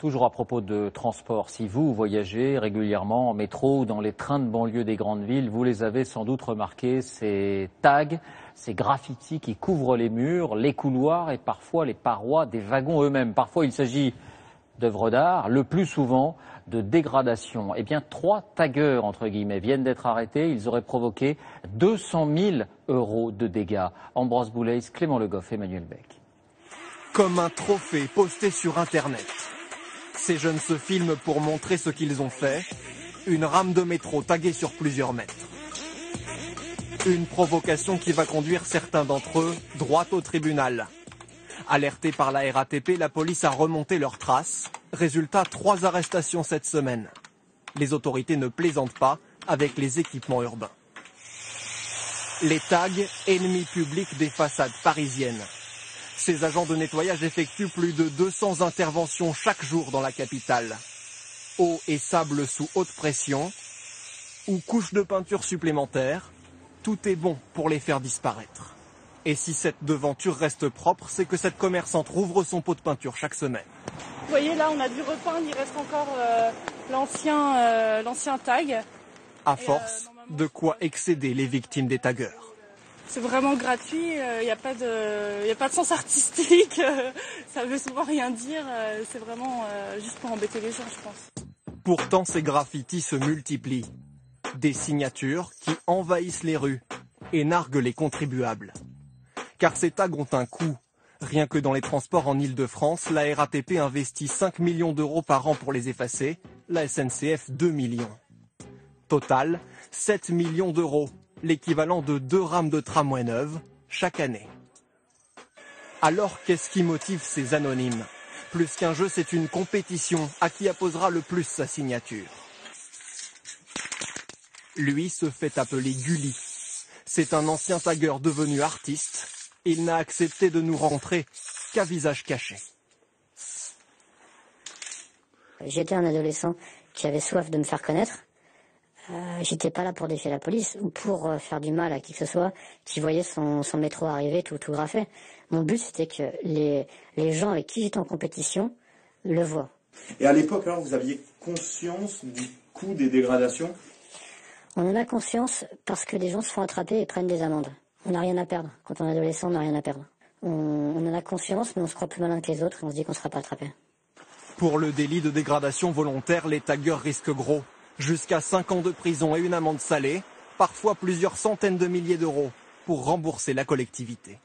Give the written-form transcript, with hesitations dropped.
Toujours à propos de transport, si vous voyagez régulièrement en métro ou dans les trains de banlieue des grandes villes, vous les avez sans doute remarqués, ces tags, ces graffitis qui couvrent les murs, les couloirs et parfois les parois des wagons eux-mêmes. Parfois il s'agit d'œuvres d'art, le plus souvent de dégradation. Eh bien, 3 taggeurs, entre guillemets, viennent d'être arrêtés. Ils auraient provoqué 200 000 € de dégâts. Ambroise Boulez, Clément Le Goff, Emmanuel Beck. Comme un trophée posté sur Internet. Ces jeunes se filment pour montrer ce qu'ils ont fait. Une rame de métro taguée sur plusieurs mètres. Une provocation qui va conduire certains d'entre eux droit au tribunal. Alertés par la RATP, la police a remonté leurs traces. Résultat, 3 arrestations cette semaine. Les autorités ne plaisantent pas avec les équipements urbains. Les tags, ennemis publics des façades parisiennes. Ces agents de nettoyage effectuent plus de 200 interventions chaque jour dans la capitale. Eau et sable sous haute pression ou couche de peinture supplémentaire, tout est bon pour les faire disparaître. Et si cette devanture reste propre, c'est que cette commerçante rouvre son pot de peinture chaque semaine. Vous voyez là, on a dû repeindre, il reste encore l'ancien tag. À force, de quoi excéder les victimes des taggeurs. C'est vraiment gratuit, il n'y a pas de sens artistique, ça veut souvent rien dire, c'est vraiment juste pour embêter les gens, je pense. Pourtant, ces graffitis se multiplient. Des signatures qui envahissent les rues et narguent les contribuables. Car ces tags ont un coût. Rien que dans les transports en Île-de-France, la RATP investit 5 millions € par an pour les effacer, la SNCF 2 millions. Total, 7 millions €, l'équivalent de 2 rames de tramway neuves chaque année. Alors qu'est-ce qui motive ces anonymes? Plus qu'un jeu, c'est une compétition à qui apposera le plus sa signature. Lui se fait appeler Gulli. C'est un ancien tagueur devenu artiste. Il n'a accepté de nous rencontrer qu'à visage caché. J'étais un adolescent qui avait soif de me faire connaître. J'étais pas là pour défier la police ou pour faire du mal à qui que ce soit qui voyait son métro arriver tout graffé. Mon but, c'était que les gens avec qui j'étais en compétition le voient. Et à l'époque, alors, vous aviez conscience du coût des dégradations? On en a conscience parce que les gens se font attraper et prennent des amendes. On n'a rien à perdre. Quand on est adolescent, on n'a rien à perdre. On en a conscience, mais on se croit plus malin que les autres et on se dit qu'on ne sera pas attrapé. Pour le délit de dégradation volontaire, les taggeurs risquent gros. Jusqu'à 5 ans de prison et une amende salée, parfois plusieurs centaines de milliers d'euros pour rembourser la collectivité.